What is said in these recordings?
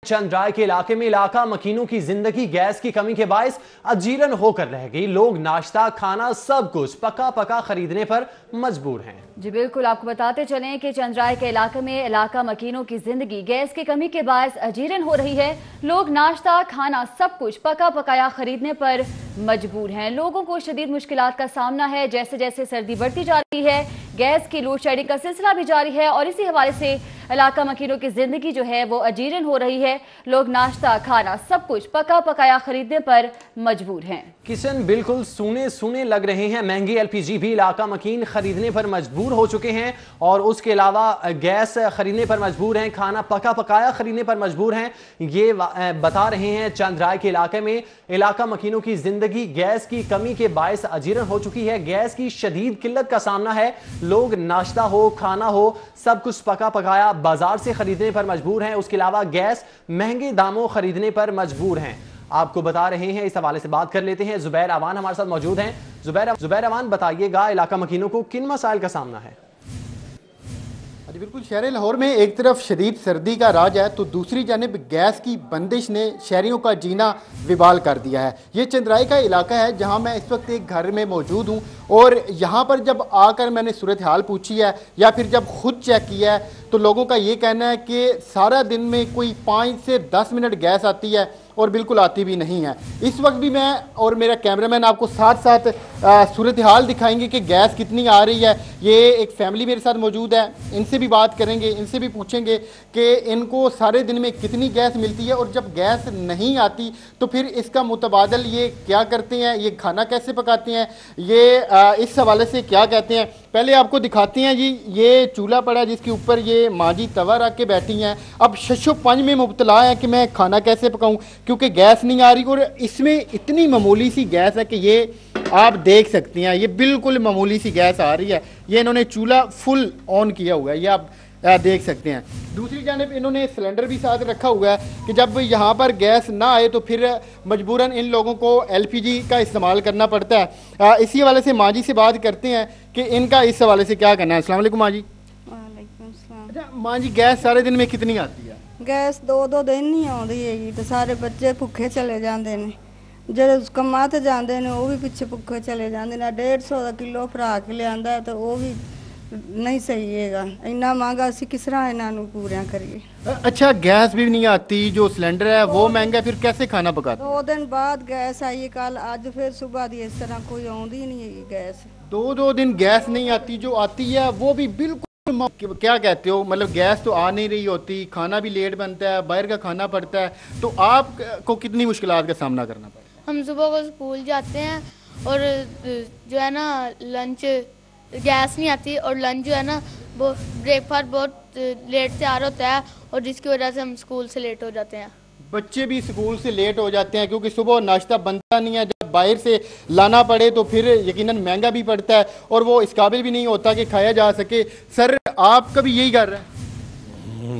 चंद्राय के इलाके में इलाका मकीनों की जिंदगी गैस की कमी के बायस अजीरन होकर रह गई। लोग नाश्ता खाना सब कुछ पका पका खरीदने पर मजबूर हैं। जी बिल्कुल, आपको बताते चलें कि चंद्राय के इलाके में इलाका मकीनों की जिंदगी गैस की कमी के बायस अजीरन हो रही है। लोग नाश्ता खाना सब कुछ पका पकाया खरीदने पर मजबूर हैं। लोगों को शदीद मुश्किलात का सामना है। जैसे जैसे सर्दी बढ़ती जा रही है, गैस की लोड शेडिंग का सिलसिला भी जारी है और इसी हवाले से इलाका मकीनों की जिंदगी जो है वो अजीरन हो रही है। लोग नाश्ता खाना सब कुछ पका पकाया खरीदने पर मजबूर हैं। किचन बिल्कुल सूने सूने लग रहे हैं। महंगी एलपीजी भी इलाका मकीन खरीदने पर मजबूर हो चुके हैं और उसके अलावा गैस खरीदने पर मजबूर हैं, खाना पका पकाया खरीदने पर मजबूर हैं। ये बता रहे हैं चंद्राय के इलाके में इलाका मकीनों की जिंदगी गैस की कमी के बायस अजीरन हो चुकी है। गैस की शदीद किल्लत का सामना है। लोग नाश्ता हो खाना हो सब कुछ पका पकाया बाजार से खरीदने पर मजबूर हैं। उसके अलावा गैस महंगे दामों खरीदने पर मजबूर हैं। आपको बता रहे हैं, इस हवाले से बात कर लेते हैं। जुबैर अवान हमारे साथ मौजूद हैं। जुबैर अवान, बताइएगा इलाका मकीनों को किन मसाइल का सामना है? जी बिल्कुल, शहर लाहौर में एक तरफ शदीद सर्दी का राज है तो दूसरी जानिब गैस की बंदिश ने शहरियों का जीना विबाल कर दिया है। ये चंद्राय का इलाका है जहां मैं इस वक्त एक घर में मौजूद हूं और यहां पर जब आकर मैंने सूरत हाल पूछी है या फिर जब खुद चेक किया है तो लोगों का ये कहना है कि सारा दिन में कोई 5 से 10 मिनट गैस आती है और बिल्कुल आती भी नहीं है। इस वक्त भी मैं और मेरा कैमरामैन आपको साथ साथ सूरत हाल दिखाएंगे कि गैस कितनी आ रही है। ये एक फैमिली मेरे साथ मौजूद है, इनसे भी बात करेंगे, इनसे भी पूछेंगे कि इनको सारे दिन में कितनी गैस मिलती है और जब गैस नहीं आती तो फिर इसका मुतबादल ये क्या करते हैं, ये खाना कैसे पकाते हैं, ये इस हवाले से क्या कहते हैं। पहले आपको दिखाते हैं जी, ये चूल्हा पड़ा है जिसके ऊपर ये माँ जी तवा रख के बैठी हैं। अब शशो पंज में मुब्तला है कि मैं खाना कैसे पकाऊं क्योंकि गैस नहीं आ रही और इसमें इतनी मामूली सी गैस है कि ये आप देख सकती हैं, ये बिल्कुल मामूली सी गैस आ रही है। ये इन्होंने चूल्हा फुल ऑन किया हुआ है, ये आप देख सकते हैं। दूसरी जानिब इन्होंने सिलेंडर भी साथ रखा हुआ है कि जब यहाँ पर गैस ना आए तो फिर मजबूरन इन लोगों को एलपीजी का इस्तेमाल करना पड़ता है। इसी हवाले से माँ जी से बात करते हैं कि इनका इस हवाले से क्या कहना है। अस्सलाम वालेकुम माँ जी। अच्छा माँ जी, गैस सारे दिन में कितनी आती है? गैस 2-2 दिन नहीं आती है तो सारे बच्चे भुखे चले जाते हैं। ਜਿਹੜੇ ਕੰਮਾਂ ਤੇ ਜਾਂਦੇ ਨੇ ਉਹ ਵੀ ਪਿੱਛੇ ਭੁੱਖੇ ਚਲੇ ਜਾਂਦੇ ਨੇ। 150 ਦਾ ਕਿਲੋ ਭਰਾ ਕੇ ਲਿਆਂਦਾ ਹੈ ਤਾਂ ਉਹ ਵੀ नहीं सही है। इतना महंगा असी किस तरह इन्हों पूरा करिए। अच्छा, गैस भी नहीं आती, जो सिलेंडर है वो महंगा, फिर कैसे खाना पकाते? 2 दिन बाद गैस आई है, कल आज फिर सुबह दी इस तरह कोई आती नहीं है गैस। 2 दिन गैस नहीं आती, जो आती है वो भी बिल्कुल क्या कहते हो, मतलब गैस तो आ नहीं रही होती, खाना भी लेट बनता है, बाहर का खाना पड़ता है, तो आपको कितनी मुश्किलात का सामना करना पड़ता है? हम सुबह को स्कूल जाते हैं और जो है ना लंच गैस नहीं आती और लंच जो है ना वो ब्रेकफास्ट बहुत लेट से आ रहा होता है और जिसकी वजह से हम स्कूल से लेट हो जाते हैं। बच्चे भी स्कूल से लेट हो जाते हैं क्योंकि सुबह नाश्ता बनता नहीं है, जब बाहर से लाना पड़े तो फिर यकीनन महंगा भी पड़ता है और वो इस काबिल भी नहीं होता कि खाया जा सके। सर, आपका भी यही घर है?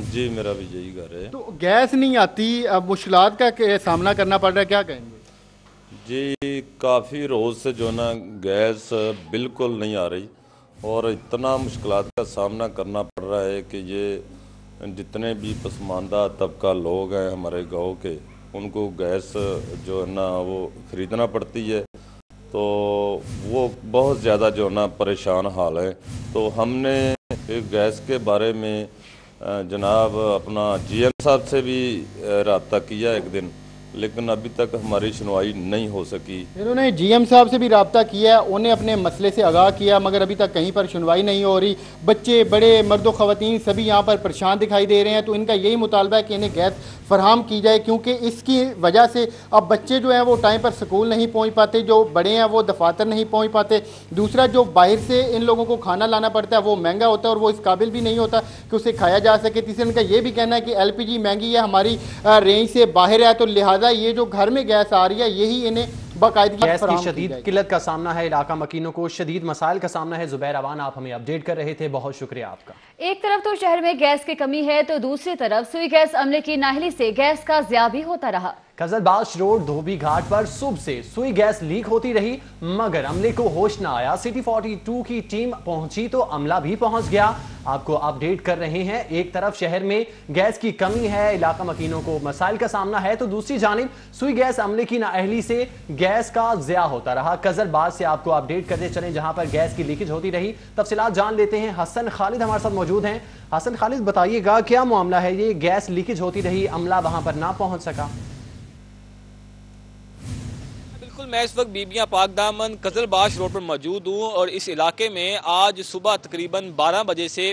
जी, मेरा भी यही घर है। तो गैस नहीं आती, अब मुश्किलात का सामना करना पड़ रहा है, क्या कहेंगे? जी, काफ़ी रोज़ से जो ना गैस बिल्कुल नहीं आ रही और इतना मुश्किलात का सामना करना पड़ रहा है कि ये जितने भी पसमानदा तबका लोग हैं हमारे गांव के, उनको गैस जो है ना वो ख़रीदना पड़ती है, तो वो बहुत ज़्यादा जो ना परेशान हाल है। तो हमने गैस के बारे में जनाब अपना जीएम साहब से भी रब्ता किया एक दिन, लेकिन अभी तक हमारी सुनवाई नहीं हो सकी। इन्होंने जीएम साहब से भी रब्ता किया, उन्हें अपने मसले से आगाह किया, मगर अभी तक कहीं पर सुनवाई नहीं हो रही। बच्चे बड़े मर्द ख़वातीन सभी यहाँ पर परेशान दिखाई दे रहे हैं। तो इनका यही मुतालबा है कि इन्हें गैस फराहम की जाए क्योंकि इसकी वजह से अब बच्चे जो हैं वो टाइम पर स्कूल नहीं पहुँच पाते, जो बड़े हैं वो दफातर नहीं पहुँच पाते। दूसरा, जो बाहर से इन लोगों को खाना लाना पड़ता है वो महंगा होता है और वो इस काबिल भी नहीं होता कि उसे खाया जा सके। तीसरा, इनका ये भी कहना है कि एलपीजी महंगी है, हमारी रेंज से बाहर है, तो लिहाजा ये जो घर में गैस आ रही है यही इन्हें बाकायदगी गैस की शदीद किल्लत का सामना है। इलाका मकीनों को शदीद मसाइल का सामना है। जुबैर अवान, आप हमें अपडेट कर रहे थे, बहुत शुक्रिया आपका। एक तरफ तो शहर में गैस की कमी है तो दूसरी तरफ सुई गैस अमले की नाहली से गैस का ज़िया भी होता रहा। कजलबाश रोड धोबी घाट पर सुबह से सुई गैस लीक होती रही, मगर अमले को होश न आया। सिटी 42 की टीम पहुंची तो अमला भी पहुंच गया। आपको अपडेट कर रहे हैं। एक तरफ शहर में गैस की कमी है, इलाका मकीनों को मसाइल का सामना है, तो दूसरी जानिब सुई गैस अमले की नाअहली से गैस का ज़िया होता रहा। कजलबाज से आपको अपडेट करते चलें जहां पर गैस की लीकेज होती रही। तफसीलात जान लेते हैं। हसन खालिद हमारे साथ मौजूद हैं। हसन खालिद, बताइएगा क्या मामला है, ये गैस लीकेज होती रही, अमला वहां पर ना पहुंच सका? बिल्कुल, मैं इस वक्त बीबियां पाक दामन कजलबाश रोड पर मौजूद हूँ और इस इलाके में आज सुबह तकरीबन 12 बजे से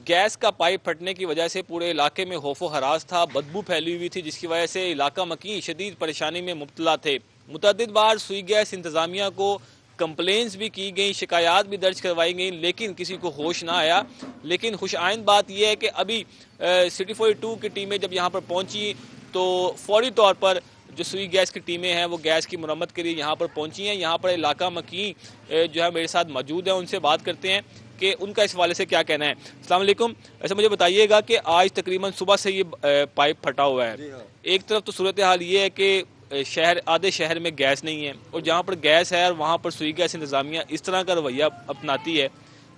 गैस का पाइप फटने की वजह से पूरे इलाके में खौफ व हरास था, बदबू फैली हुई थी, जिसकी वजह से इलाका मकीन शदीद परेशानी में मुब्तला थे। मुतअद्दिद बार सुई गैस इंतज़ामिया को कंप्लेंट्स भी की गई, शिकायत भी दर्ज करवाई गई, लेकिन किसी को होश ना आया। लेकिन खुशआइंद बात यह है कि अभी सिटी 42 की टीमें जब यहाँ पर पहुँची तो फौरी तौर पर जो सुई गैस की टीमें हैं वो गैस की मुरम्मत के लिए यहाँ पर पहुँची हैं। यहाँ पर इलाका मकीन जो है मेरे साथ मौजूद है, उनसे बात करते हैं कि उनका इस हवाले से क्या कहना है। अस्सलाम वालेकुम। ऐसे मुझे बताइएगा कि आज तकरीबन सुबह से ये पाइप फटा हुआ है। एक तरफ तो सूरत हाल ये है कि आधे शहर में गैस नहीं है, और जहाँ पर गैस है और वहाँ पर सुई गैस इंतज़ामिया इस तरह का रवैया अपनाती है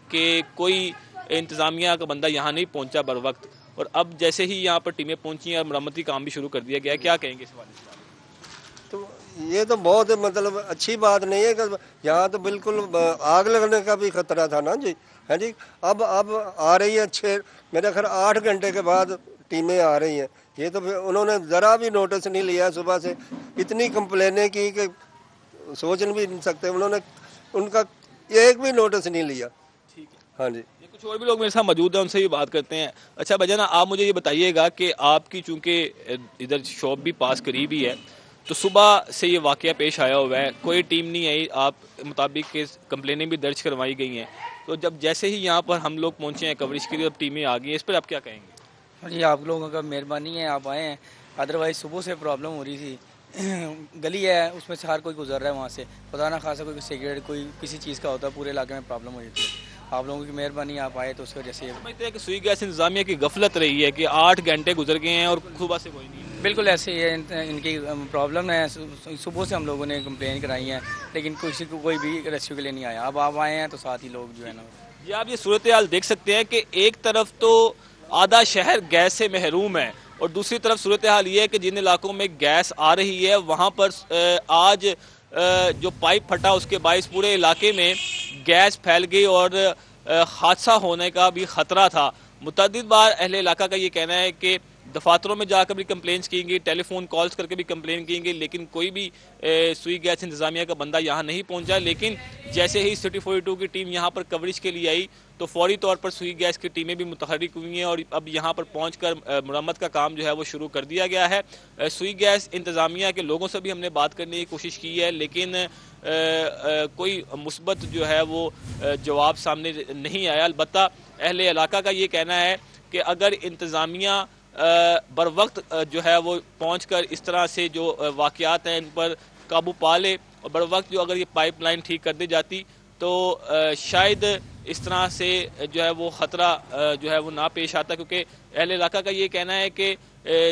कि कोई इंतज़ामिया का बंदा यहाँ नहीं पहुँचा बर वक्त, और अब जैसे ही यहाँ पर टीमें पहुँची हैं और मरम्मती काम भी शुरू कर दिया गया है, क्या कहेंगे इस हवाले से? तो ये तो बहुत मतलब अच्छी बात नहीं है कि यहाँ तो बिल्कुल आग लगने का भी खतरा था ना जी, है जी। अब आ रही है मेरे ख्याल 8 घंटे के बाद टीमें आ रही हैं। ये तो उन्होंने ज़रा भी नोटिस नहीं लिया। सुबह से इतनी कंप्लेनें की कि सोच भी नहीं सकते, उन्होंने उनका एक भी नोटिस नहीं लिया। ठीक है, हाँ जी। कुछ और भी लोग मेरे साथ मौजूद हैं, उनसे भी बात करते हैं। अच्छा भजना, आप मुझे ये बताइएगा कि आपकी चूँकि इधर शॉप भी पास करीब ही है, तो सुबह से ये वाक़या पेश आया हुआ है, कोई टीम नहीं आई, आप मुताबिक के कंप्लेनें भी दर्ज करवाई गई हैं, तो जब जैसे ही यहाँ पर हम लोग पहुँचे हैं कवरेज के लिए, अब टीमें आ गई हैं, इस पर आप क्या कहेंगे? जी, आप लोगों का मेहरबानी है, आप आए हैं। अदरवाइज़ सुबह से प्रॉब्लम हो रही थी। गली है, उसमें से हर कोई गुजर रहा है वहाँ से, खुदा ना खासा कोई सिगरेट कोई किसी चीज़ का होता है, पूरे इलाके में प्रॉब्लम हो जाती है। आप लोगों की मेहरबानी, आप आए तो उसकी वजह से समझते हैं कि सुई गैस इंतज़ामिया की गफलत रही है कि 8 घंटे गुजर गए हैं और सुबह से कोई नहीं है। बिल्कुल ऐसे ही है, इनकी प्रॉब्लम है। सुबह से हम लोगों ने कंप्लेन कराई है, लेकिन किसी को कोई भी रेस्क्यू के लिए नहीं आया। अब आप आए हैं तो साथ ही लोग जो है ना, ये आप ये सूरत हाल देख सकते हैं कि एक तरफ तो आधा शहर गैस से महरूम है, और दूसरी तरफ सूरत हाल ये है कि जिन इलाकों में गैस आ रही है वहाँ पर आज जो पाइप फटा उसके बायस पूरे इलाके में गैस फैल गई और हादसा होने का भी ख़तरा था। मुतअद्दिद बार अहले इलाका का ये कहना है कि दफातरों में जाकर भी कंप्लेंट्स की गई, टेलीफोन कॉल्स करके भी कंप्लेन की गई, लेकिन कोई भी सुई गैस इंतज़ामिया का बंदा यहाँ नहीं पहुँचा। लेकिन जैसे ही सिटी 42 की टीम यहाँ पर कवरेज के लिए आई तो फौरी तौर पर सुई गैस की टीमें भी मुतहर्रिक हुई हैं, और अब यहाँ पर पहुँचकर मुरम्मत का काम जो है वो शुरू कर दिया गया है। सुई गैस इंतज़ामिया के लोगों से भी हमने बात करने की कोशिश की है, लेकिन कोई मुस्बत जो है वो जवाब सामने नहीं आया। अलबत्ता अहले इलाका का ये कहना है कि अगर इंतज़ामिया बर वक्त जो है वो पहुंचकर इस तरह से जो वाक़यात हैं इन पर काबू पा ले, और बर वक्त जो अगर ये पाइपलाइन ठीक कर दी जाती तो शायद इस तरह से जो है वो ख़तरा जो है वो ना पेश आता, क्योंकि अहले इलाका का ये कहना है कि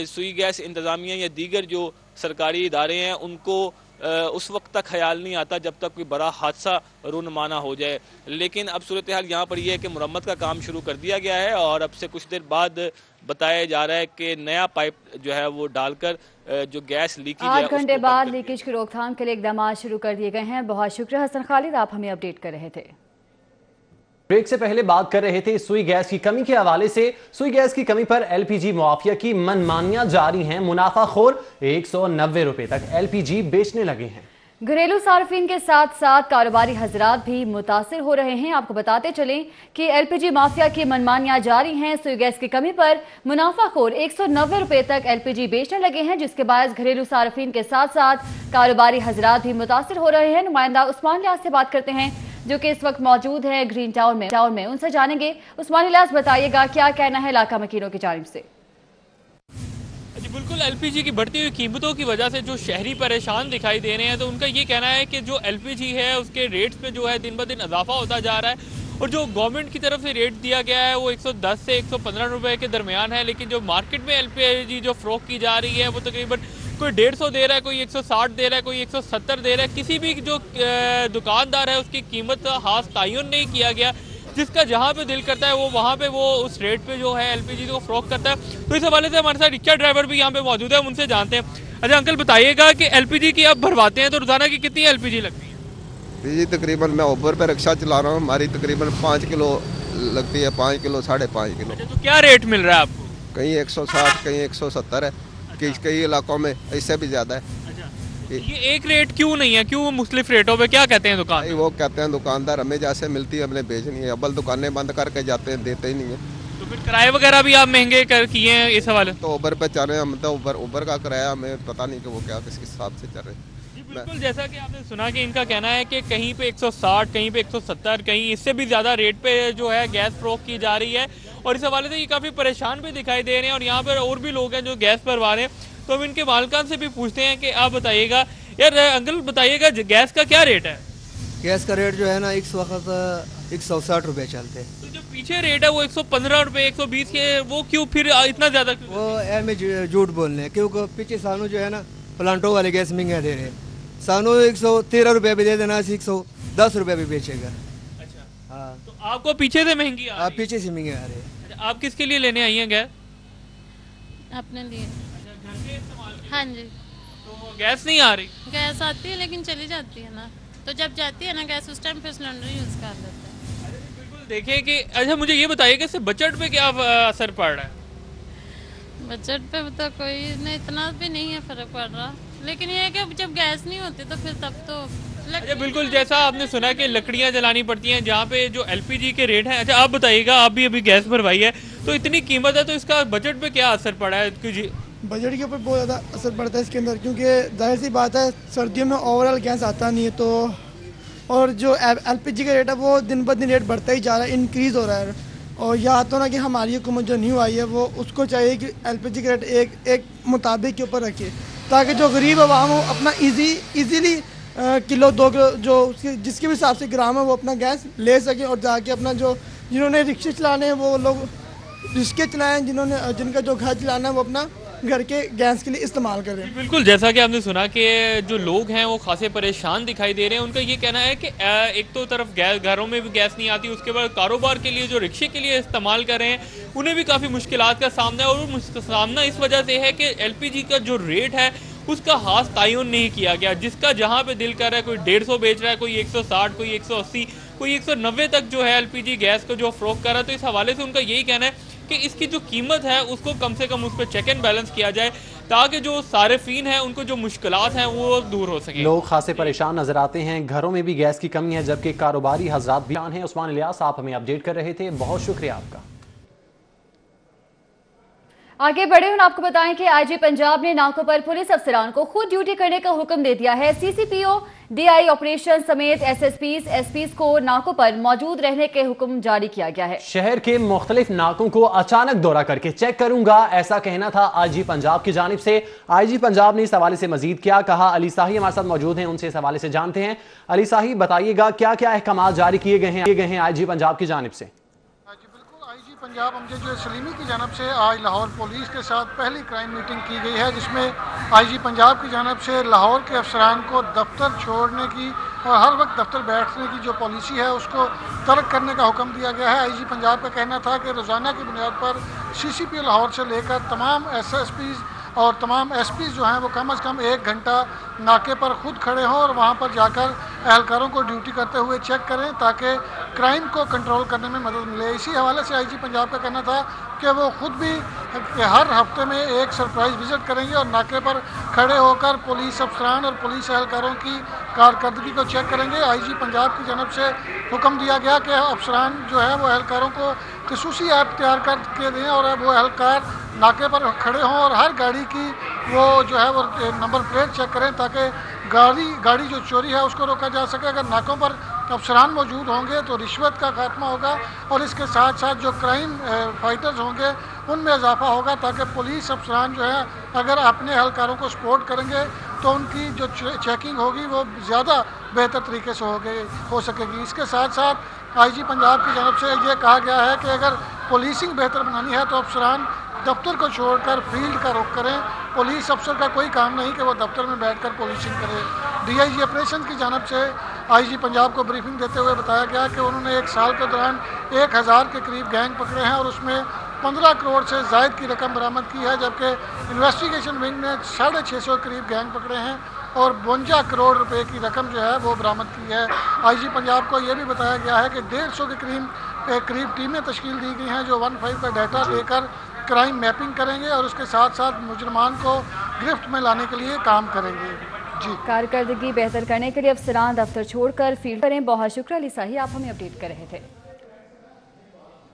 सुई गैस इंतज़ामिया या दीगर जो सरकारी इदारे हैं उनको उस वक्त तक ख्याल नहीं आता जब तक कोई बड़ा हादसा रूनुमाना हो जाए। लेकिन अब सूरत हाल यहाँ पर यह है कि मुरम्मत का काम शुरू कर दिया गया है, और अब से कुछ देर बाद बताया जा रहा है कि नया पाइप जो है वो डालकर जो गैस लीकेज है 8 घंटे बाद लीकेज की रोकथाम के लिए इकदाम शुरू कर दिए गए हैं। बहुत शुक्रिया हसन खालिद, आप हमें अपडेट कर रहे थे। ब्रेक से पहले बात कर रहे थे सुई गैस की कमी के हवाले से। सुई गैस की कमी पर एलपीजी मुआफिया की मनमानियां जारी हैं। मुनाफाखोर 190 रुपए तक एलपीजी बेचने लगे हैं। घरेलू सार्फिन के साथ साथ कारोबारी हजरात भी मुतासिर हो रहे हैं। आपको बताते चलें कि एलपीजी माफिया की मनमानियां जारी हैं। सुई गैस की कमी पर मुनाफाखोर 190 रुपए तक एलपीजी बेचने लगे हैं, जिसके बायस घरेलू सार्फिन के साथ साथ कारोबारी हजरात भी मुतासिर हो रहे हैं। नुमाइंदा उस्मान लियाज से बात करते हैं जो कि इस वक्त मौजूद है ग्रीन टाउन में, उनसे जानेंगे। उस्मान लियाज, बताइएगा क्या कहना है इलाका मकीनों की जानिब से? जी बिल्कुल, एलपीजी की बढ़ती हुई कीमतों की वजह से जो शहरी परेशान दिखाई दे रहे हैं, तो उनका ये कहना है कि जो एलपीजी है उसके रेट्स में जो है दिन ब दिन इजाफा होता जा रहा है, और जो गवर्नमेंट की तरफ से रेट दिया गया है वो 110 से 115 रुपए के दरमियान है, लेकिन जो मार्केट में एलपीजी जो फरोख्त की जा रही है वो तकरीबन कोई 150 दे रहा है, कोई 160 दे रहा है, कोई 170 दे रहा है। किसी भी जो दुकानदार है उसकी कीमत खास तयन नहीं किया गया, जिसका जहाँ पे दिल करता है वो वहाँ पे वो उस रेट पे जो है एलपीजी को फरोख्त करता है। तो इस हवाले से हमारे साथ रिक्शा ड्राइवर भी यहाँ पे मौजूद है, हम उनसे जानते हैं। अच्छा अंकल, बताइएगा कि एलपीजी की आप भरवाते हैं तो रोजाना की कितनी एलपीजी लगती है? जी तकरीबन मैं ऊबर पे रिक्शा चला रहा हूँ, हमारी तकरीबन 5 किलो लगती है, 5 किलो 5.5 किलो। अच्छा, तो क्या रेट मिल रहा है आपको? कहीं 160, कहीं 170 है, कई इलाकों में इससे भी ज़्यादा है। ये एक रेट क्यों नहीं है, क्यों मुख्तलिफ रेटों पे, क्या कहते हैं दुकान? वो कहते हैं दुकानदार हमें जैसे मिलती है हमने बेचनी है, अब्बल दुकानें बंद करके जाते हैं, देते ही नहीं है। तो फिर किराए वगैरह भी आप महंगे कर किए हैं इस हवाले? तो ऊबर पे चल रहे हैं हम, तो ऊबर का किराया हमें पता नहीं कि वो क्या किस हिसाब से चल रहे हैं। बिल्कुल, जैसा कि आपने सुना कि इनका कहना है कि कहीं पे 160, कहीं पे 170, कहीं इससे भी ज़्यादा रेट पे जो है गैस फरोख्त की जा रही है, और इस हवाले से ये काफ़ी परेशान भी दिखाई दे रहे हैं। और यहाँ पर और भी लोग हैं जो गैस भरवा रहे हैं, तो हम इनके मालिकान से भी पूछते हैं कि आप बताइएगा यार अंकल, बताइएगा गैस का क्या रेट है? गैस का रेट जो है ना इस वक्त 160 रुपये चलते हैं। तो जो पीछे रेट है वो 115 रुपये 120 के, वो क्यों फिर इतना ज़्यादा? वो में झूठ बोलने हैं, क्योंकि पीछे सानू जो है ना प्लांटों वाले गैस महंगा दे रहे हैं। सानू 113 रुपये भी दे देना, 110 रुपये भी बेचेगा। अच्छा, हाँ, तो आपको पीछे से महंगी आ रही है? आप पीछे से महंगे आ रहे हैं। अच्छा, आप किसके लिए लेने आई हैं गैस? अपने लिए। अच्छा, घर के इस्तेमाल के लिए? हाँ जी। तो गैस नहीं आ रही? गैस आती है लेकिन चली जाती है ना, तो जब जाती है ना गैस उस टाइम पे सिलेंडर यूज़ कर लेते हैं। बिल्कुल, देखें कि अच्छा मुझे ये बताइए कि इससे बजट पे क्या असर पड़ रहा है? बजट पे तो कोई नहीं, इतना भी नहीं है फ़र्क पड़ रहा, लेकिन ये है कि जब गैस नहीं होती तो फिर तब तो अच्छा, बिल्कुल, जैसा आपने सुना कि लकड़ियाँ जलानी पड़ती हैं जहाँ पे जो एलपीजी के रेट हैं। अच्छा, आप बताइएगा, आप भी अभी गैस भरवाई है, तो इतनी कीमत है, तो इसका बजट पे क्या असर पड़ा है? बजट के ऊपर बहुत ज़्यादा असर पड़ता है इसके अंदर, क्योंकि जाहिर सी बात है सर्दियों में ओवरऑल गैस आता नहीं है, तो और जो एलपीजी का रेट है वो दिन ब दिन रेट बढ़ता ही जा रहा है, इंक्रीज़ हो रहा है। और या तो ना कि हमारी हुकूमत जो न्यू आई है वो उसको चाहिए कि एलपीजी का रेट एक मुताबिक के ऊपर रखे, ताकि जो गरीब आवाम हो अपना ईजीली किलो 2 किलो जो जिसके भी हिसाब से ग्राम है वो अपना गैस ले सके, और जाके अपना जो जिन्होंने रिक्शे चलाने हैं वो लोग रिक्शे चलाएं, जिनका जो घर चलाना है वो अपना घर के गैस के लिए इस्तेमाल करें। बिल्कुल, जैसा कि आपने सुना कि जो लोग हैं वो खासे परेशान दिखाई दे रहे हैं। उनका ये कहना है कि एक तो तरफ घरों में भी गैस नहीं आती, उसके बाद कारोबार के लिए जो रिक्शे के लिए इस्तेमाल कर रहे हैं उन्हें भी काफ़ी मुश्किलात का सामना है, और वो सामना इस वजह से है कि एलपीजी का जो रेट है उसका खास तयन नहीं किया गया, जिसका जहाँ पे दिल कर रहा है, कोई 150 बेच रहा है, कोई 160, कोई 180, कोई 190 तक जो है एलपीजी गैस को जो फरोख्त कर रहा है। तो इस हवाले से उनका यही कहना है कि इसकी जो कीमत है उसको कम से कम उस पर चेक एंड बैलेंस किया जाए, ताकि जो सारिफीन हैं उनको जो मुश्किलात हैं वो दूर हो सके। लोग खासे परेशान नजर आते हैं, घरों में भी गैस की कमी है, जबकि कारोबारी हजरात भी हैं। उस्मान इलियास, आप हमें अपडेट कर रहे थे, बहुत शुक्रिया आपका। आगे बढ़े और आपको बताएं कि आईजी पंजाब ने नाकों पर पुलिस अफसरान को खुद ड्यूटी करने का हुक्म दे दिया है। सीसीपीओ, डीआई ऑपरेशन समेत एसएसपीज, एसपीज को नाकों पर मौजूद रहने के हुक्म जारी किया गया है। शहर के मुख्तलिफ नाकों को अचानक दौरा करके चेक करूंगा, ऐसा कहना था आईजी पंजाब की जानिब से। आईजी पंजाब ने इस हवाले से मजीद क्या कहा, अली साही हमारे साथ मौजूद हैं, उनसे इस हवाले से जानते हैं। अली साही, बताइएगा क्या क्या अहकाम जारी किए गए हैं आईजी पंजाब की जानिब से? पंजाब अमजद सलीमी की जानब से आज लाहौर पुलिस के साथ पहली क्राइम मीटिंग की गई है, जिसमें आईजी पंजाब की जानब से लाहौर के अफसरान को दफ्तर छोड़ने की और हर वक्त दफ्तर बैठने की जो पॉलिसी है उसको तर्क करने का हुक्म दिया गया है। आईजी पंजाब का कहना था कि रोज़ाना की बुनियाद पर सीसीपी लाहौर से लेकर तमाम एसएसपीज और तमाम एसपीज जो हैं वो कम से कम 1 घंटा नाके पर खुद खड़े हों और वहाँ पर जाकर एहलकारों को ड्यूटी करते हुए चेक करें, ताकि क्राइम को कंट्रोल करने में मदद मिले। इसी हवाले से आईजी पंजाब का कहना था कि वो खुद भी हर हफ्ते में एक सरप्राइज विजिट करेंगे और नाके पर खड़े होकर पुलिस अफसरान और पुलिस एहलकारों की कारकर्दगी को चेक करेंगे। आईजी पंजाब की जानब से हुक्म दिया गया कि अफसरान जो है वो एहलकारों को खसूसी ऐप तैयार करके दें और वो एहलकार नाके पर खड़े हों और हर गाड़ी की वो जो है वो नंबर प्लेट चेक करें, ताकि गाड़ी जो चोरी है उसको रोका जा सके। अगर नाकों पर अफसरान मौजूद होंगे तो रिश्वत का खात्मा होगा और इसके साथ साथ जो क्राइम फाइटर्स होंगे उनमें इजाफा होगा, ताकि पुलिस अफसरान जो है अगर अपने एहलकारों को सपोर्ट करेंगे तो उनकी जो चेकिंग होगी वो ज़्यादा बेहतर तरीके से हो सकेगी। इसके साथ साथ IG पंजाब की जानब से ये कहा गया है कि अगर पुलिसिंग बेहतर बनानी है तो अफसरान दफ्तर को छोड़कर फील्ड का रुख करें। पुलिस अफसर का कोई काम नहीं कि वो दफ्तर में बैठकर पुलिसिंग करे। DIG ऑपरेशन की जानब से IG पंजाब को ब्रीफिंग देते हुए बताया गया कि उन्होंने एक साल के दौरान 1000 के करीब गैंग पकड़े हैं और उसमें 15 करोड़ से ज़ायद की रकम बरामद की है, जबकि इन्वेस्टिगेशन विंग ने 650 करीब गैंग पकड़े हैं और 52 करोड़ रुपए की रकम जो है वो बरामद की है। IG पंजाब को ये भी बताया गया है कि 150 के करीब टीमें तश्कील दी गई हैं जो 15 का डाटा लेकर क्राइम मैपिंग करेंगे और उसके साथ साथ मुजरमान को गिरफ्त में लाने के लिए काम करेंगे। जी, कारकर्दगी बेहतर करने के लिए अफसरान दफ्तर छोड़कर फील्ड करें। बहुत शुक्रिया लिसाही, आप हमें अपडेट कर रहे थे।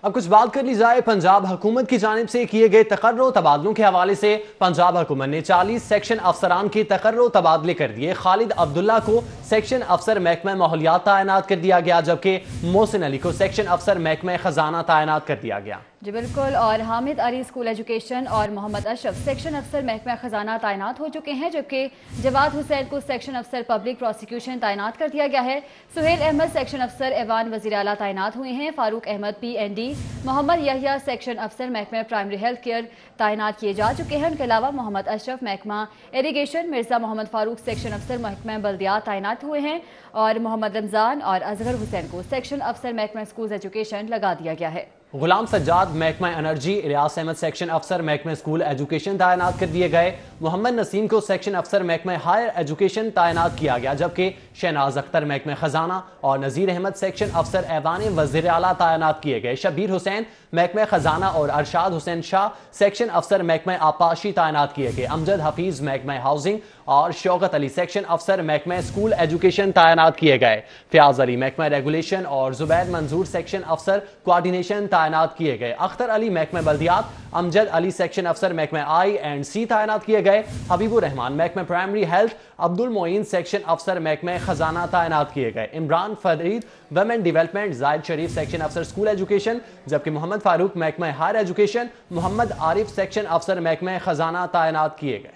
अब कुछ बात कर ली जाए पंजाब हुकूमत की जानिब से किए गए तकर्रो तबादलों के हवाले से। पंजाब हुकूमत ने 40 सेक्शन अफसरान के तकर्रो तबादले कर दिए। खालिद अब्दुल्ला को सेक्शन अफसर महकमा माहौलियात तैनात कर दिया गया, जबकि मोहसिन अली को सेक्शन अफसर महकमा खजाना तैनात कर दिया गया। जी बिल्कुल, और हामिद अली स्कूल एजुकेशन और मोहम्मद अशरफ सेक्शन अफसर महकमा खजाना तैनात हो चुके हैं, जबकि जवाद हुसैन को सेक्शन अफसर पब्लिक प्रोसिक्यूशन तैनात कर दिया गया है। सुहेल अहमद सेक्शन अफसर ऐवान वज़ीर आला तैनात हुए हैं। फारूक अहमद PND, मोहम्मद यहिया सेक्शन अफसर महकमा प्राइमरी हेल्थ केयर तैनात किए जा चुके हैं। उनके अलावा मोहम्मद अशरफ महकमा इरीगेशन, मिर्जा मोहम्मद फारूक सेक्शन अफसर महकमा बल्दियात तैनात हुए हैं और मोहम्मद रमजान और अजहर हुसैन को सेक्शन अफसर महकमा स्कूल एजुकेशन लगा दिया गया है। गुलाम सज्जाद महकमा एनर्जी, इलियास अहमद सेक्शन अफसर महकमा स्कूल एजुकेशन तैनात कर दिए गए। मोहम्मद नसीम को सेक्शन अफसर महकमा हायर एजुकेशन तैनात किया गया, जबकि शहनाज अख्तर महकमा खजाना और नज़ीर अहमद सेक्शन अफसर ऐवान वज़ीर आला तैनात किए गए। शब्बीर हुसैन महकमा खजाना और अरशाद हुसैन शाह सेक्शन अफसर महकमा आपाशी तैनात किए गए। अमजद हफीज महकमा हाउसिंग और शौकत अली सेक्शन अफसर महकमा स्कूल एजुकेशन तैनात किए गए। फयाज अली महकमा रेगुलेशन और जुबैर मंजूर सेक्शन अफसर कोऑर्डिनेशन तैनात किए गए। अख्तर अली महकमा बल्दियात, अमजद अली सेक्शन अफसर महकमा I&C तैनात किए गए। हबीबुर रहमान महकमा primary health, Abdul Moin section अफसर महकमा खजाना तैनात किए गए। Imran Farid women development, Zaid Sharif section अफसर स्कूल एजुकेशन, जबकि मोहम्मद फारूक महकमा higher education, Mohammed Arif section अफसर महकमा खजाना तैनात किए गए।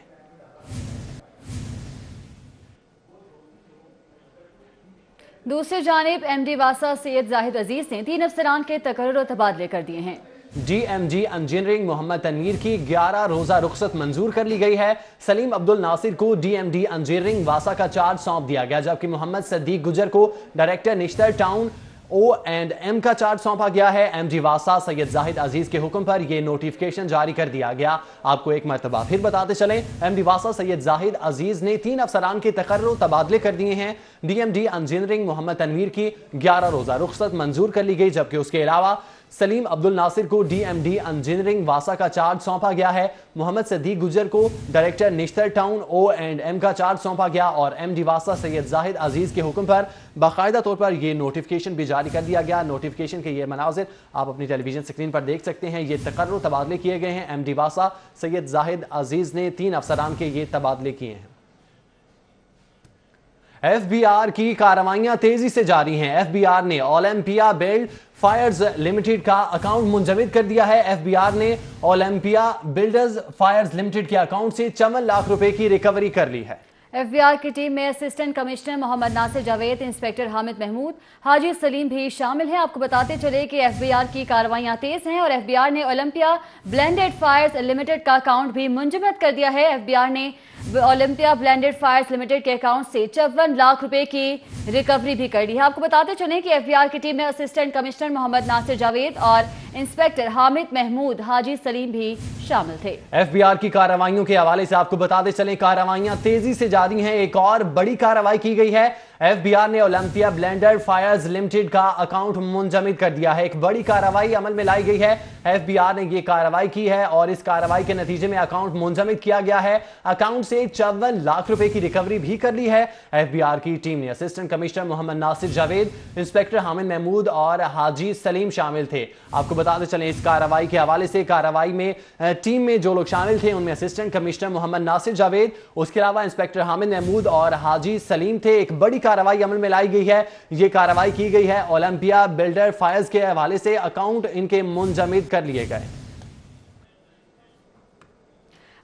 दूसरी जानिब MD वासा सैयद जाहिद अजीज ने 3 अफसरान के तकर्रुर और तबादले कर दिए हैं। DMG इंजीनियरिंग मोहम्मद तनवीर की 11 रोजा रुखसत मंजूर कर ली गई है। सलीम अब्दुल नासिर को DMD इंजीनियरिंग वासा का चार्ज सौंप दिया गया, जबकि मोहम्मद सद्दीक गुजर को डायरेक्टर निश्तर टाउन O&M का चार्ज सौंपा गया है। MD वासा सैयद जाहिद अजीज के हुक्म पर यह नोटिफिकेशन जारी कर दिया गया। आपको एक मरतबा फिर बताते चलें, MD वासा सैयद जाहिद अजीज ने 3 अफसरान के तकर्रुर तबादले कर दिए हैं। DMD इंजीनियरिंग मोहम्मद तनवीर की 11 रोजा रुखसत मंजूर कर ली गई, जबकि उसके अलावा सलीम अब्दुल नासिर को DMD इंजीनियरिंग वासा का चार्ज सौंपा गया है। मोहम्मद सद्दीक गुजर को डायरेक्टर निश्तर टाउन O&M का चार्ज सौंपा गया और MD वासा सैयद जाहिद अजीज के हुक्म पर बाकायदा तौर पर यह नोटिफिकेशन भी जारी कर दिया गया। नोटिफिकेशन के ये मनाजिर आप अपनी टेलीविजन स्क्रीन पर देख सकते हैं। ये तकर्रुर तबादले किए गए हैं। MD वासा सैयद जाहिद अजीज ने 3 अफसरान के ये तबादले किए हैं। FBR की कार्रवाइयां तेजी से जारी हैं। FBR ने ओलंपिया बिल्ड फायर्स लिमिटेड का अकाउंट मुंजमद कर दिया है। FBR ने ओलंपिया बिल्डर्स फायर्स लिमिटेड के अकाउंट से 54 लाख रुपए की रिकवरी कर ली है। FBR की टीम में assistant commissioner Mohammad Nasir Javed, inspector Hamid Mahmood, Haji Saleem भी शामिल हैं। आपको बताते चले कि FBR की कार्रवाइयां तेज हैं और FBR ने ओलंपिया ब्लेंडेड फायर्स लिमिटेड का अकाउंट भी मुंजमद कर दिया है। FBR ने ओलंपिया ब्लेंडेड फायर्स लिमिटेड के अकाउंट से 54 लाख रुपए की रिकवरी भी कर ली है। आपको बताते चलें कि FBR की टीम में असिस्टेंट कमिश्नर मोहम्मद नासिर जावेद और इंस्पेक्टर हामिद महमूद, हाजी सलीम भी शामिल थे। FBR की कार्रवाइयों के हवाले से आपको बताते चलें, कार्रवाइयां तेजी से जारी हैं। एक और बड़ी कार्रवाई की गई है। FBR ने ओलंपिया ब्लेंडेड फायर्स लिमिटेड का अकाउंट मुंजमद कर दिया है। एक बड़ी कार्रवाई अमल में लाई गई है। FBR ने ये कार्रवाई की है और इस कार्रवाई के नतीजे में अकाउंट मुंजमद किया गया है। अकाउंट से 54 लाख रुपए की रिकवरी भी कर ली है। FBR की टीम ने assistant commissioner Mohammad Nasir Javed, inspector Hamid Mahmood और हाजी सलीम शामिल थे। आपको बताते चलें, इस कार्रवाई के हवाले से कार्रवाई में टीम में जो लोग शामिल थे उनमें असिस्टेंट कमिश्नर मोहम्मद नासिर जावेद, उसके अलावा इंस्पेक्टर हामिद महमूद और हाजी सलीम थे। एक बड़ी कार्रवाई अमल में लाई गई है। ये कार्रवाई की गई है ओलंपिया बिल्डर फायर्स के हवाले से, अकाउंट इनके मुंजमद कर लिए गए।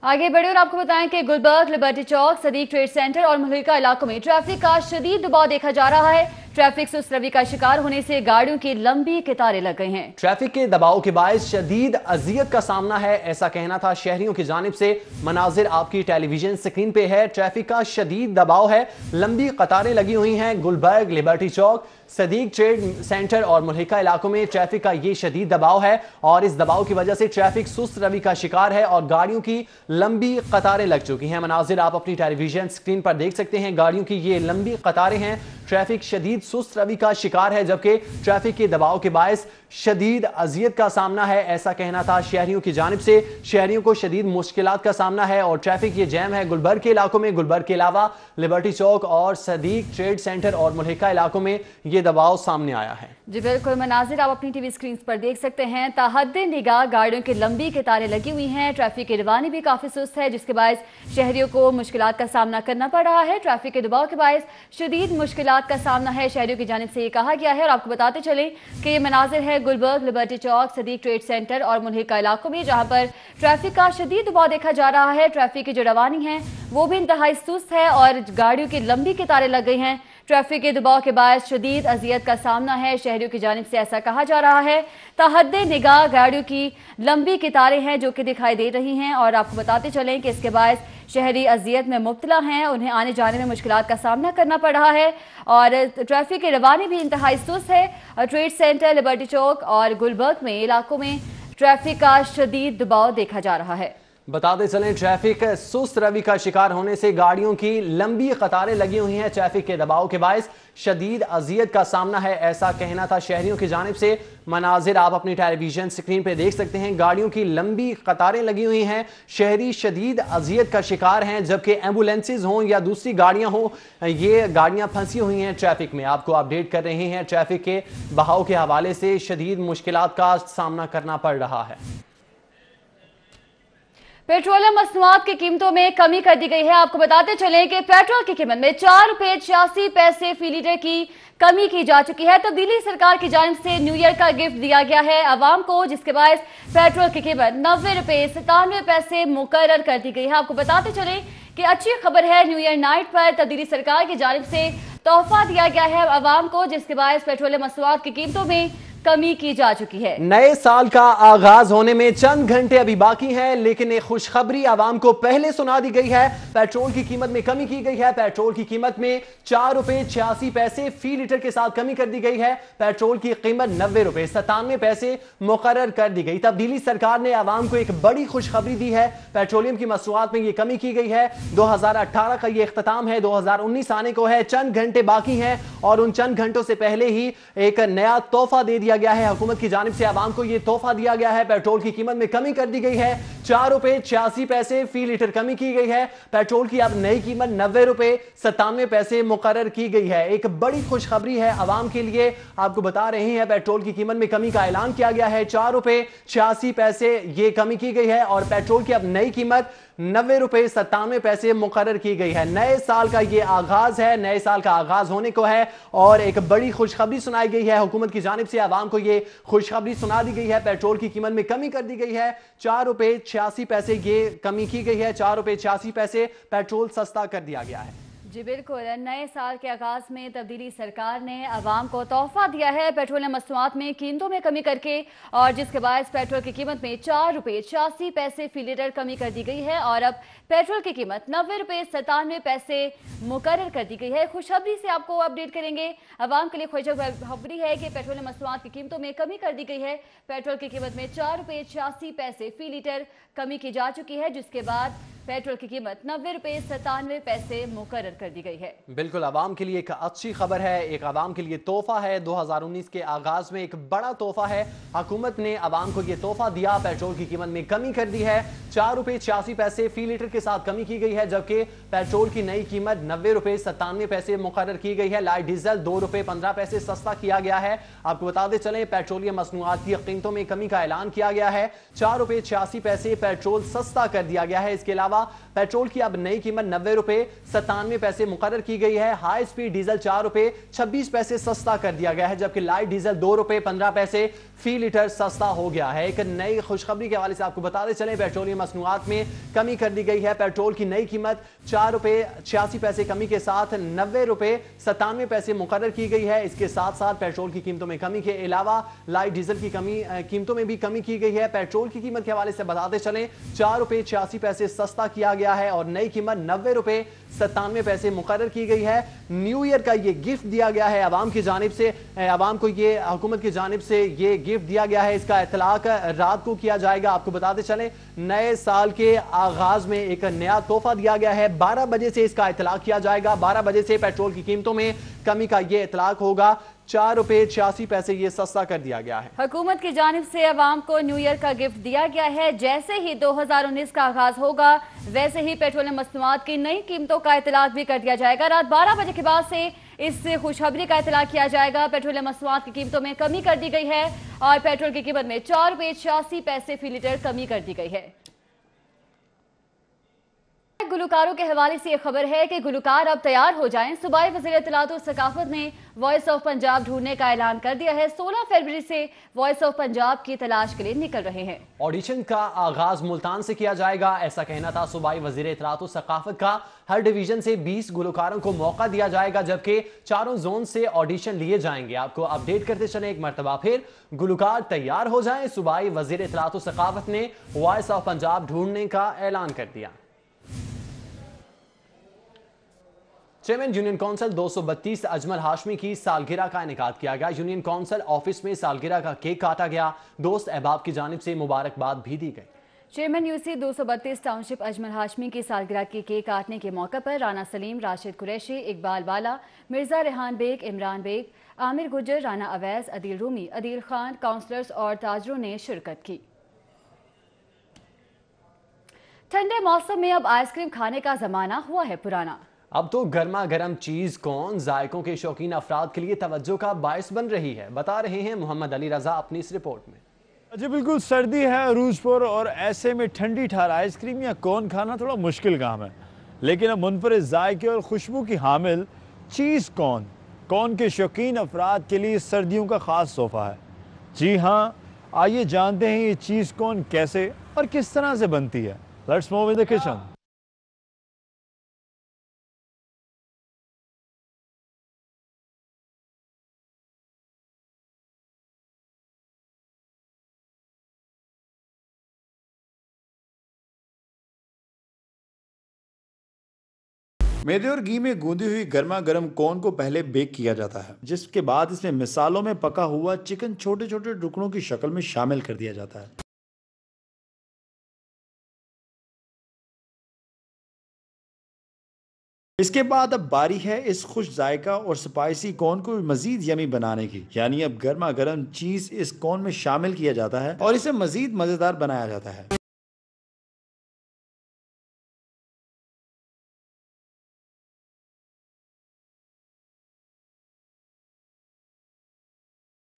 आगे बढ़े और आपको बताएं कि गुलबर्ग, लिबर्टी चौक, सदीक ट्रेड सेंटर और मुल्लिका इलाकों में ट्रैफिक का शदीद दबाव देखा जा रहा है। ट्रैफिक सुस्त रवि का शिकार होने से गाड़ियों की लंबी कतारें लग गई हैं। ट्रैफिक के दबाव के बायस शदीद अजियत का सामना है, ऐसा कहना था शहरियों की जानिब से। मनाजिर आपकी टेलीविजन स्क्रीन पे है। ट्रैफिक का शदीद दबाव है, लंबी कतारें लगी हुई हैं। गुलबर्ग, लिबर्टी चौक, सदीक ट्रेड सेंटर और मुल्हिका इलाकों में ट्रैफिक का ये शदीद दबाव है और इस दबाव की वजह से ट्रैफिक सुस्त रवि का शिकार है और गाड़ियों की लंबी कतारें लग चुकी हैं। मनाजिर आप अपनी टेलीविजन स्क्रीन पर देख सकते हैं। गाड़ियों की ये लंबी कतारें हैं। ट्रैफिक शदीद सुस्त रवि का शिकार है, जबकि ट्रैफिक के दबाव के बायस शदीद अजियत का सामना है, ऐसा कहना था शहरियों की जानिब से। शहरियों को शदीद मुश्किलात का सामना है और ट्रैफिक ये जैम है गुलबर्ग के इलाकों में। गुलबर्ग के अलावा लिबर्टी चौक और सदीक ट्रेड सेंटर और मुल्हिका इलाकों में ये दबाव सामने आया है। जी बिल्कुल, मनाजिर आप अपनी टीवी स्क्रीन पर देख सकते हैं। ताहद्दे निगाह गाड़ियों की लंबी कतारें लगी हुई हैं। ट्रैफिक की रवानी भी काफी सुस्त है, जिसके बायस शहरियों को मुश्किलात का सामना करना पड़ रहा है। ट्रैफिक के दबाव के बायस शदीद मुश्किलात का सामना है, शहरियों की जानिब से ये कहा गया है। और आपको बताते चले कि ये मनाजिर है गुलबर्ग, लिबर्टी चौक, सदीक ट्रेड सेंटर और मुल्हिका इलाकों में, जहां पर ट्रैफिक का शदीद दबाव देखा जा रहा है। ट्रैफिक की जो रवानी है वो भी इंतहाई सुस्त है और गाड़ियों की लंबी कतारें लग गई हैं। ट्रैफिक के दबाव के बाद शदीद अजियत का सामना है, शहरियों की जानिब से ऐसा कहा जा रहा है। ताहद्दे निगाह गाड़ियों की लंबी कतारें हैं जो कि दिखाई दे रही हैं और आपको बताते चलें कि इसके बाद शहरी अजियत में मुब्तला हैं, उन्हें आने जाने में मुश्किलात का सामना करना पड़ रहा है और ट्रैफिक की रवानी भी इंतहाई सुस्त है। ट्रेड सेंटर, लिबर्टी चौक और गुलबर्ग में इलाकों में ट्रैफिक का शदीद दबाव देखा जा रहा है। बताते चलें, ट्रैफिक सुस्त रवि का शिकार होने से गाड़ियों की लंबी कतारें लगी हुई हैं। ट्रैफिक के दबाव के बायस शदीद अजियत का सामना है, ऐसा कहना था शहरियों की जानिब से। मनाजिर आप अपनी टेलीविजन स्क्रीन पे देख सकते हैं। गाड़ियों की लंबी कतारें लगी हुई हैं। शहरी शदीद अजियत का शिकार हैं, जबकि एम्बुलेंसेज हों या दूसरी गाड़ियां हों, ये गाड़ियां फंसी हुई हैं ट्रैफिक में। आपको अपडेट कर रहे हैं। ट्रैफिक के बहाव के हवाले से शदीद मुश्किलात का सामना करना पड़ रहा है। पेट्रोलियम मसनूआत की कीमतों में कमी कर दी गई है। आपको बताते चलें कि पेट्रोल की कीमत में 4 रुपए 86 पैसे फी लीटर की कमी की जा चुकी है। तो दिल्ली सरकार की जानिब से न्यू ईयर का गिफ्ट दिया गया है आवाम को, जिसके बाद पेट्रोल की कीमत 90 रुपए 97 पैसे मुकर्रर कर दी गई है। आपको बताते चलें कि अच्छी खबर है, न्यू ईयर नाइट पर तब्दीली सरकार की जानिब से तोहफा दिया गया है आवाम को, जिसके बाद पेट्रोलियम मसनूआत की कीमतों में कमी की जा चुकी है। नए साल का आगाज होने में चंद घंटे अभी बाकी हैं, लेकिन एक खुशखबरी आवाम को पहले सुना दी गई है। पेट्रोल की कीमत में कमी की गई है। पेट्रोल की कीमत में 4 रुपए 86 पैसे फी लीटर के साथ कमी कर दी गई है। पेट्रोल की कीमत 90 रुपए 97 पैसे मुकर्रर कर दी गई। तब्दीली सरकार ने आवाम को एक बड़ी खुशखबरी दी है। पेट्रोलियम की मसनूआत में ये कमी की गई है। 2018 का ये इख्तिताम है, 2019 आने को है, चंद घंटे बाकी हैं और उन चंद घंटों से पहले ही एक नया तोहफा दे दिया गया है। हुकूमत की जानिब से आवाम को यह तोहफा दिया गया है। पेट्रोल की कीमत में कमी कर दी गई है। 4 रुपए 86 पैसे फी लीटर कमी की गई है। पेट्रोल की अब नई कीमत 90 रुपए 97 पैसे मुकर्रर की गई है। एक बड़ी खुशखबरी है आवाम के लिए। आपको बता रहे हैं, पेट्रोल की कीमत में कमी का ऐलान किया गया है। 4 रुपए 86 पैसे ये कमी की गई है और पेट्रोल की अब नई कीमत 90 रुपए 97 पैसे मुकर्रर की गई है। नए साल का ये आगाज है, नए साल का आगाज होने को है और एक बड़ी खुशखबरी सुनाई गई है। हुकूमत की जानिब से आवाम को ये खुशखबरी सुना दी गई है। पेट्रोल की कीमत में कमी कर दी गई है। 4 रुपए 86 पैसे ये कमी की गई है। 4 रुपए 86 पैसे पेट्रोल सस्ता कर दिया गया है। जी बिल्कुल, नए साल के आगाज में तब्दीली सरकार ने आवाम को तोहफा दिया है पेट्रोलियम मसनूआत में कीमतों में कमी करके, और जिसके बाद पेट्रोल की कीमत में 4 रुपए 86 पैसे फी लीटर कमी कर दी गई है और अब पेट्रोल की कीमत 90 रुपए 97 पैसे मुकर्रर कर दी गई है। खुशखबरी से आपको अपडेट करेंगे। आवाम के लिए खुशखबरी है कि पेट्रोलियम मसनूआत की कीमतों में कमी कर दी गई है। पेट्रोल की कीमत में 4 रुपए 86 पैसे फी लीटर कमी की जा चुकी है, जिसके बाद पेट्रोल की कीमत 90 रुपए 97 पैसे मुकर्रर कर दी गई है। बिल्कुल, आवाम के लिए एक अच्छी खबर है, एक आवाम के लिए तोहफा है। 2019 के आगाज में एक बड़ा तोहफा है। हुकूमत ने आवाम को यह तोहफा दिया। पेट्रोल की कीमत में कमी कर दी है। 4 रुपए 86 पैसे फी लीटर के साथ कमी की गई है, जबकि पेट्रोल की नई कीमत 90 रुपए 97 पैसे मुकर्रर की गई है। लाइट डीजल 2 रुपए 15 पैसे सस्ता किया गया है। आपको बताते चले, पेट्रोलियम मसनूआत की कीमतों में कमी का ऐलान किया गया है। 4 रुपए 86 पैसे पेट्रोल सस्ता कर दिया गया है। इसके अलावा علاوہ पेट्रोल की अब नई कीमत 90 रुपए 97 पैसे मुकर्रर की गई है। हाई स्पीड डीजल 4 रुपए 26 पैसे सस्ता कर दिया गया है, जबकि लाइट डीजल 2 रुपए 15 पैसे फी लीटर सस्ता हो गया है। एक नई खुशखबरी के हवाले से आपको बताते चलें, पेट्रोलियम मसनूआत में कमी कर दी गई है। पेट्रोल की नई कीमत 4 रुपए 86 पैसे कमी के साथ 90 रुपए 97 पैसे मुकर्रर की गई है। इसके साथ साथ पेट्रोल की कीमतों में कमी के अलावा लाइट डीजल की कीमतों में भी कमी की गई है। पेट्रोल की कीमत के हवाले से बताते चलें, 4 रुपए 86 पैसे सस्ता किया गया है और नई कीमत 90 रुपए 97 पैसे मुकर्रर की गई है। न्यू ईयर का ये गिफ्ट दिया गया है आवाम की जानिब से, आवाम को ये हुकूमत की जानिब से ये गिफ्ट दिया गया है। इसका इतलाक रात को किया जाएगा। आपको बताते चलें, नए साल के आगाज में एक नया तोहफा दिया गया है। 12 बजे से इसका इतलाक किया जाएगा। 12 बजे से पेट्रोल की कीमतों में कमी का ये इतलाक होगा। 4 रुपए 86 पैसे ये सस्ता कर दिया गया है। हुकूमत की जानिब से अवाम को न्यू ईयर का गिफ्ट दिया गया है। जैसे ही 2019 का आगाज होगा वैसे ही पेट्रोलियम मसनूआत की नई कीमतों का इतलाक भी कर दिया जाएगा। रात 12 बजे के बाद से इस खुशखबरी का इतलाक किया जाएगा। पेट्रोलियम मसनूआत की कीमतों में कमी कर दी गई है और पेट्रोल की कीमत में 4 रुपए 86 पैसे फी लीटर कमी कर दी गई है। गुलकारों के हवाले से यह खबर है कि गुलकार अब तैयार हो जाएं। सूबाई वज़ीर इत्तलात और सकाफत ने वॉइस ऑफ पंजाब ढूंढने का ऐलान कर दिया है। 16 फरवरी से वॉइस ऑफ पंजाब की तलाश के लिए निकल रहे हैं। ऑडिशन का आगाज मुल्तान से किया जाएगा, ऐसा कहना था सूबाई वज़ीर इत्तलात और सकाफत का। हर डिवीजन से 20 गुलकारों को मौका दिया जाएगा, जबकि चारों जोन से ऑडिशन लिए जाएंगे। आपको अपडेट करते चले एक मरतबा फिर, गुलकार तैयार हो जाएं। सूबाई वज़ीर इत्तलात और सकाफत ने वॉइस ऑफ पंजाब ढूंढने का ऐलान कर दिया। Chairman union council 232 Ajmal Hashmi की सालगिरह का इनेकाद किया गया। यूनियन काउंसिल ऑफिस में सालगिरह का केक काटा गया। दोस्त अहबाब की जानिब से मुबारकबाद भी दी गई। Chairman UC 232 township Ajmal Hashmi की सालगिरह के केक काटने के मौके पर राना सलीम, राशिद कुरैशी, इकबाल वाला, मिर्जा रेहान बेग, इमरान बेग, आमिर गुजर, राना अवैस, अदील रूमी, अदील खान, काउंसलर्स और ताजरों ने शिरकत की। ठंडे मौसम में अब आइसक्रीम खाने का जमाना हुआ है पुराना। अब तो गर्मा गर्म चीज कॉर्न जायकों के शौकीन अफराद के लिए तवज्जो का बायस बन रही है, बता रहे हैं मोहम्मद अली रजा अपनी इस रिपोर्ट में। जी बिल्कुल, सर्दी है अरूज पर और ऐसे में ठंडी ठार आइसक्रीम या कॉर्न खाना थोड़ा मुश्किल काम है, लेकिन अब मुनफरिद जायके और खुशबू की हामिल चीज़ कॉर्न के शौकीन अफराद के लिए सर्दियों का ख़ास तोहफा है। जी हाँ, आइए जानते हैं ये चीज़ कॉर्न कैसे और किस तरह से बनती है। Let's move in the kitchen. मैदे और घी में गूंदी हुई गर्मा गर्म कॉर्न को पहले बेक किया जाता है, जिसके बाद इसमें मिसालों में पका हुआ चिकन छोटे छोटे टुकड़ों की शक्ल में शामिल कर दिया जाता है। इसके बाद अब बारी है इस खुश जायका और स्पाइसी कॉर्न को मजीद यमी बनाने की, यानी अब गर्मा गर्म चीज इस कॉर्न में शामिल किया जाता है और इसे मजीद मजेदार बनाया जाता है।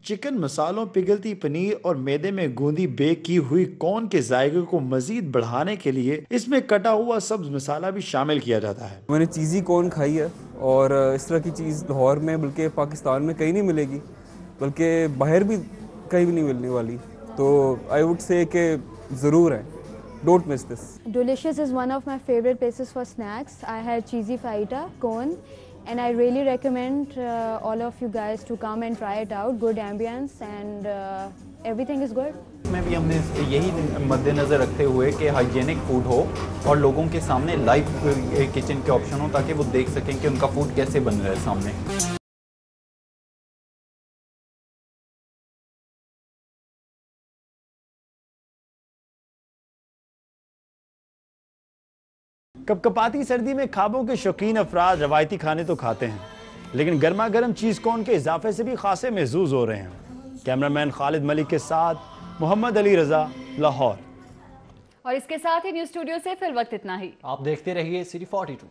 चिकन मसालों, पिघलती पनीर और मैदे में गूंदी बेक की हुई कॉर्न के जायके को मजीद बढ़ाने के लिए इसमें कटा हुआ सब्ज मसाला भी शामिल किया जाता है। मैंने चीज़ी कॉर्न खाई है और इस तरह की चीज़ लाहौर में बल्कि पाकिस्तान में कहीं नहीं मिलेगी, बल्कि बाहर भी कहीं भी नहीं मिलने वाली, तो आई वुड से कि ज़रूर है। Don't miss this. Delicious is one of my favorite places for snacks. I had cheesy fajita, corn, and I really recommend all of you guys to come and try it out. Good ambience and everything is good. में भी हमने यही मद्देनज़र रखते हुए कि hygienic food हो और लोगों के सामने लाइव किचन के ऑप्शन हो, ताकि वो देख सकें कि उनका फूड कैसे बन रहा है सामने। कपकपाती सर्दी में ख्वाबों के शौकीन अफराद रवायती खाने तो खाते हैं, लेकिन गर्मा गर्म चीज़ कॉर्न के इजाफे से भी खासे महसूस हो रहे हैं। कैमरामैन खालिद मलिक के साथ मोहम्मद अली रजा, लाहौर। और इसके साथ ही न्यूज़ स्टूडियो से फिर वक्त इतना ही। आप देखते रहिए सिटी 42।